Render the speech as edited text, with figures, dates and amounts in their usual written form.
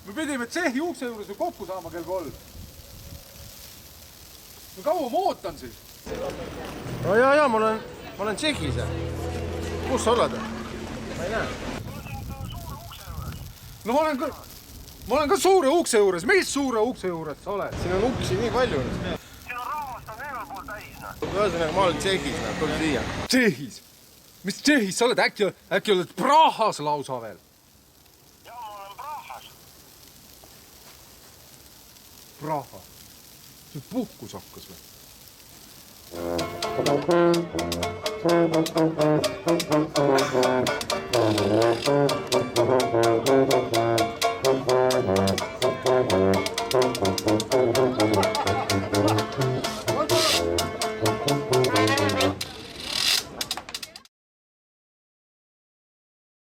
Me pidime Tšehhi ukse juures ju kokku saama kell 3. No kaua ma ootan siis? No jaa, ma olen Tšehhis. Kus sa oled? Ma ei näe. No ma olen ka suure ukse juures. Mis suure ukse juures sa oled? Siin on uksi nii palju. Siin on rahvast on eemal pool täis. Ühesõnaga, ma olen Tšehhis. Tuli siia. Tšehhis? Mis Tšehhis? Sa oled äkki oled Prahas lausa veel? Jaa, ma olen Prahas. Praha. See puhkus hakkas või?